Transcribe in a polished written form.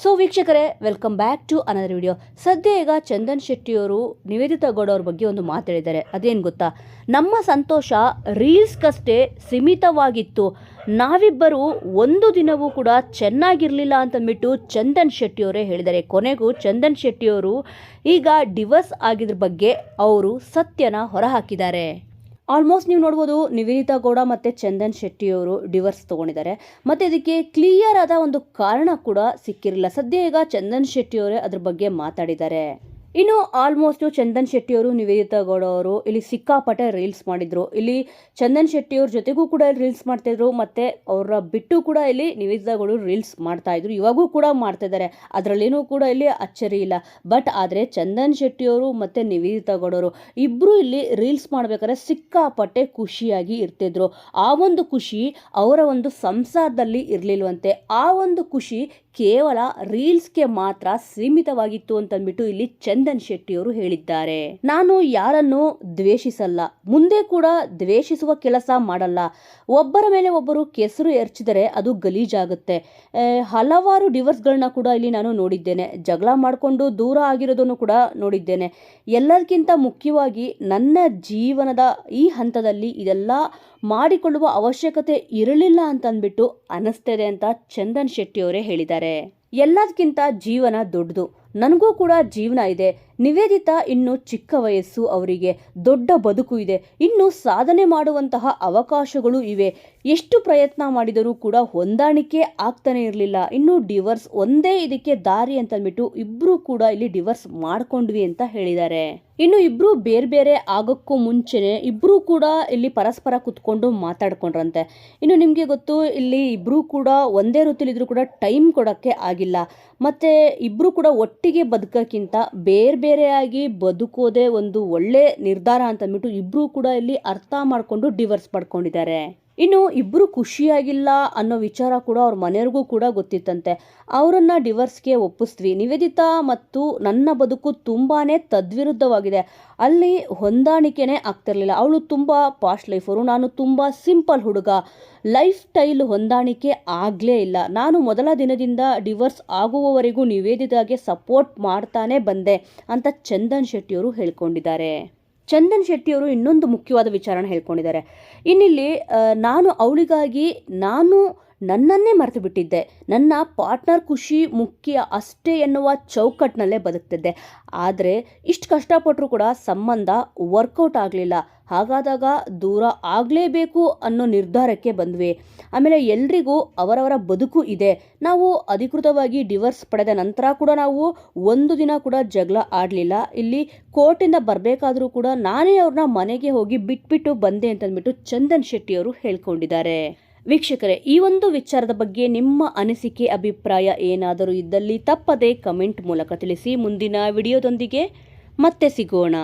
So ವೀಕ್ಷಕರೇ, welcome back to another video. ಸದ್ಯ ಈಗ ಚಂದನ್ ಶೆಟ್ಟಿಯವರು ನಿವೇದಿತಾ ಗೌಡ ಅವ್ರ ಬಗ್ಗೆ ಒಂದು ಮಾತಾಡಿದ್ದಾರೆ. ಅದೇನು ಗೊತ್ತಾ, ನಮ್ಮ ಸಂತೋಷ ರೀಲ್ಸ್ಗಷ್ಟೇ ಸೀಮಿತವಾಗಿತ್ತು, ನಾವಿಬ್ಬರು ಒಂದು ದಿನವೂ ಕೂಡ ಚೆನ್ನಾಗಿರಲಿಲ್ಲ ಅಂತಂದ್ಬಿಟ್ಟು ಚಂದನ್ ಶೆಟ್ಟಿಯವರೇ ಹೇಳಿದ್ದಾರೆ. ಕೊನೆಗೂ ಚಂದನ್ ಶೆಟ್ಟಿಯವರು ಈಗ ಡಿವೋರ್ಸ್ ಆಗಿದ್ರ ಬಗ್ಗೆ ಅವರು ಸತ್ಯನ ಹೊರಹಾಕಿದ್ದಾರೆ. ಆಲ್ಮೋಸ್ಟ್ ನೀವು ನೋಡ್ಬೋದು, ನಿವೇದಿತಾ ಗೌಡ ಮತ್ತು ಚಂದನ್ ಶೆಟ್ಟಿಯವರು ಡಿವೋರ್ಸ್ ತೊಗೊಂಡಿದ್ದಾರೆ. ಮತ್ತು ಇದಕ್ಕೆ ಕ್ಲಿಯರ್ ಆದ ಒಂದು ಕಾರಣ ಕೂಡ ಸಿಕ್ಕಿರಲಿಲ್ಲ. ಸದ್ಯ ಈಗ ಚಂದನ್ ಶೆಟ್ಟಿಯವರೇ ಅದ್ರ ಬಗ್ಗೆ ಮಾತಾಡಿದ್ದಾರೆ. ಇನ್ನು ಆಲ್ಮೋಸ್ಟು ಚಂದನ್ ಶೆಟ್ಟಿಯವರು ನಿವೇದಿತಾ ಗೌಡ ಅವರು ಇಲ್ಲಿ ಸಿಕ್ಕಾಪಟ್ಟೆ ರೀಲ್ಸ್ ಮಾಡಿದ್ರು. ಇಲ್ಲಿ ಚಂದನ್ ಶೆಟ್ಟಿಯವ್ರ ಜೊತೆಗೂ ಕೂಡ ರೀಲ್ಸ್ ಮಾಡ್ತಾಯಿದ್ರು, ಮತ್ತು ಅವರ ಬಿಟ್ಟು ಕೂಡ ಇಲ್ಲಿ ನಿವೇದಿತಾ ಗೌಡ ರೀಲ್ಸ್ ಮಾಡ್ತಾಯಿದ್ರು. ಇವಾಗೂ ಕೂಡ ಮಾಡ್ತಾಯಿದ್ದಾರೆ, ಅದರಲ್ಲೇನೂ ಕೂಡ ಇಲ್ಲಿ ಅಚ್ಚರಿ ಇಲ್ಲ. ಬಟ್ ಆದರೆ ಚಂದನ್ ಶೆಟ್ಟಿಯವರು ಮತ್ತು ನಿವೇದಿತಾ ಗೌಡವರು ಇಬ್ಬರು ಇಲ್ಲಿ ರೀಲ್ಸ್ ಮಾಡಬೇಕಾದ್ರೆ ಸಿಕ್ಕಾಪಟ್ಟೆ ಖುಷಿಯಾಗಿ ಇರ್ತಿದ್ರು. ಆ ಒಂದು ಖುಷಿ ಅವರ ಒಂದು ಸಂಸಾರದಲ್ಲಿ ಇರಲಿಲ್ವಂತೆ. ಆ ಒಂದು ಖುಷಿ ಕೇವಲ ರೀಲ್ಸ್ಗೆ ಮಾತ್ರ ಸೀಮಿತವಾಗಿತ್ತು ಅಂತಂದ್ಬಿಟ್ಟು ಇಲ್ಲಿ ಚಂದನ್ ಶೆಟ್ಟಿಯವರು ಹೇಳಿದ್ದಾರೆ. ನಾನು ಯಾರನ್ನು ದ್ವೇಷಿಸಲ್ಲ, ಮುಂದೆ ಕೂಡ ದ್ವೇಷಿಸುವ ಕೆಲಸ ಮಾಡಲ್ಲ. ಒಬ್ಬರ ಮೇಲೆ ಒಬ್ಬರು ಕೆಸರು ಎರಚಿದರೆ ಅದು ಗಲೀಜಾಗುತ್ತೆ. ಹಲವಾರು ಡಿವೋರ್ಸ್ಗಳನ್ನ ಕೂಡ ಇಲ್ಲಿ ನಾನು ನೋಡಿದ್ದೇನೆ, ಜಗಳ ಮಾಡಿಕೊಂಡು ದೂರ ಆಗಿರೋದನ್ನು ಕೂಡ ನೋಡಿದ್ದೇನೆ. ಎಲ್ಲದಕ್ಕಿಂತ ಮುಖ್ಯವಾಗಿ ನನ್ನ ಜೀವನದ ಈ ಹಂತದಲ್ಲಿ ಇದೆಲ್ಲ ಮಾಡಿಕೊಳ್ಳುವ ಅವಶ್ಯಕತೆ ಇರಲಿಲ್ಲ ಅಂತಂದ್ಬಿಟ್ಟು ಅನಿಸ್ತಿದೆ ಅಂತ ಚಂದನ್ ಶೆಟ್ಟಿಯವರೇ ಹೇಳಿದ್ದಾರೆ. ಎಲ್ಲದಕ್ಕಿಂತ ಜೀವನ ದೊಡ್ಡದು, ನನಗೂ ಕೂಡ ಜೀವನ ಇದೆ. ನಿವೇದಿತಾ ಇನ್ನು ಚಿಕ್ಕ ವಯಸ್ಸು, ಅವರಿಗೆ ದೊಡ್ಡ ಬದುಕು ಇದೆ, ಇನ್ನು ಸಾಧನೆ ಮಾಡುವಂತಹ ಅವಕಾಶಗಳು ಇವೆ. ಎಷ್ಟು ಪ್ರಯತ್ನ ಮಾಡಿದರೂ ಕೂಡ ಹೊಂದಾಣಿಕೆ ಆಗ್ತಾನೆ ಇರಲಿಲ್ಲ. ಇನ್ನು ಡಿವೋರ್ಸ್ ಒಂದೇ ಇದಕ್ಕೆ ದಾರಿ ಅಂತಂದ್ಬಿಟ್ಟು ಇಬ್ಬರು ಕೂಡ ಇಲ್ಲಿ ಡಿವೋರ್ಸ್ ಮಾಡ್ಕೊಂಡ್ವಿ ಅಂತ ಹೇಳಿದ್ದಾರೆ. ಇನ್ನು ಇಬ್ರು ಬೇರೆ ಬೇರೆ ಆಗೋಕ್ಕೂ ಮುಂಚೆನೆ ಇಬ್ರು ಕೂಡ ಇಲ್ಲಿ ಪರಸ್ಪರ ಕುತ್ಕೊಂಡು ಮಾತಾಡ್ಕೊಂಡ್ರಂತೆ. ಇನ್ನು ನಿಮಗೆ ಗೊತ್ತು, ಇಲ್ಲಿ ಇಬ್ರು ಕೂಡ ಒಂದೇ ವೃತ್ತಿಲಿದ್ರು ಕೂಡ ಟೈಮ್ ಕೊಡೋಕ್ಕೆ ಆಗಿಲ್ಲ. ಮತ್ತೆ ಇಬ್ರು ಕೂಡ ಒಟ್ಟಿಗೆ ಬದುಕೋಕ್ಕಿಂತ ಬೇರೆ ಬೇರೆಯಾಗಿ ಬದುಕೋದೇ ಒಂದು ಒಳ್ಳೆ ನಿರ್ಧಾರ ಅಂತಂದ್ಬಿಟ್ಟು ಇಬ್ರು ಕೂಡ ಇಲ್ಲಿ ಅರ್ಥ ಮಾಡ್ಕೊಂಡು ಡಿವೋರ್ಸ್ ಪಡ್ಕೊಂಡಿದ್ದಾರೆ. ಇನ್ನು ಇಬ್ಬರು ಖುಷಿಯಾಗಿಲ್ಲ ಅನ್ನೋ ವಿಚಾರ ಕೂಡ ಅವ್ರ ಮನೆಯವ್ರಿಗೂ ಕೂಡ ಗೊತ್ತಿತ್ತಂತೆ. ಅವರನ್ನು ಡಿವೋರ್ಸ್ಗೆ ಒಪ್ಪಿಸ್ತೀವಿ. ನಿವೇದಿತಾ ಮತ್ತು ನನ್ನ ಬದುಕು ತುಂಬಾ ತದ್ವಿರುದ್ಧವಾಗಿದೆ, ಅಲ್ಲಿ ಹೊಂದಾಣಿಕೆನೇ ಆಗ್ತಿರ್ಲಿಲ್ಲ. ಅವಳು ತುಂಬ ಪಾಸ್ಟ್ ಲೈಫರು, ನಾನು ತುಂಬ ಸಿಂಪಲ್ ಹುಡುಗ. ಲೈಫ್ ಸ್ಟೈಲ್ ಹೊಂದಾಣಿಕೆ ಆಗಲೇ ಇಲ್ಲ. ನಾನು ಮೊದಲ ದಿನದಿಂದ ಡಿವೋರ್ಸ್ ಆಗುವವರೆಗೂ ನಿವೇದಿತಾಗೆ ಸಪೋರ್ಟ್ ಮಾಡ್ತಾನೆ ಬಂದೆ ಅಂತ ಚಂದನ್ ಶೆಟ್ಟಿಯವರು ಹೇಳ್ಕೊಂಡಿದ್ದಾರೆ. ಚಂದನ್ ಶೆಟ್ಟಿಯವರು ಇನ್ನೊಂದು ಮುಖ್ಯವಾದ ವಿಚಾರನ ಹೇಳ್ಕೊಂಡಿದ್ದಾರೆ. ಇನ್ನಿಲ್ಲಿ ನಾನು ಅವಳಿಗಾಗಿ ನನ್ನನ್ನೇ ಮರೆತು ಬಿಟ್ಟಿದ್ದೆ, ನನ್ನ ಪಾರ್ಟ್ನರ್ ಖುಷಿ ಮುಖ್ಯ ಅಷ್ಟೇ ಎನ್ನುವ ಚೌಕಟ್ಟಿನಲ್ಲೇ ಬದುಕ್ತಿದ್ದೆ. ಆದರೆ ಇಷ್ಟು ಕಷ್ಟಪಟ್ಟರೂ ಕೂಡ ಸಂಬಂಧ ವರ್ಕೌಟ್ ಆಗಲಿಲ್ಲ. ಹಾಗಾದಾಗ ದೂರ ಆಗಲೇಬೇಕು ಅನ್ನೋ ನಿರ್ಧಾರಕ್ಕೆ ಬಂದ್ವಿ. ಆಮೇಲೆ ಎಲ್ರಿಗೂ ಅವರವರ ಬದುಕು ಇದೆ. ನಾವು ಅಧಿಕೃತವಾಗಿ ಡಿವೋರ್ಸ್ ಪಡೆದ ನಂತರ ಕೂಡ ನಾವು ಒಂದು ದಿನ ಕೂಡ ಜಗಳ ಆಡಲಿಲ್ಲ. ಇಲ್ಲಿ ಕೋರ್ಟಿಂದ ಬರಬೇಕಾದ್ರೂ ಕೂಡ ನಾನೇ ಅವ್ರನ್ನ ಮನೆಗೆ ಹೋಗಿ ಬಿಟ್ಬಿಟ್ಟು ಬಂದೆ ಅಂತಂದ್ಬಿಟ್ಟು ಚಂದನ್ ಶೆಟ್ಟಿಯವರು ಹೇಳ್ಕೊಂಡಿದ್ದಾರೆ. ವೀಕ್ಷಕರೇ, ಈ ಒಂದು ವಿಚಾರದ ಬಗ್ಗೆ ನಿಮ್ಮ ಅನಿಸಿಕೆ ಅಭಿಪ್ರಾಯ ಏನಾದರೂ ಇದ್ದಲ್ಲಿ ತಪ್ಪದೇ ಕಮೆಂಟ್ ಮೂಲಕ ತಿಳಿಸಿ. ಮುಂದಿನ ವಿಡಿಯೋದೊಂದಿಗೆ ಮತ್ತೆ ಸಿಗೋಣ.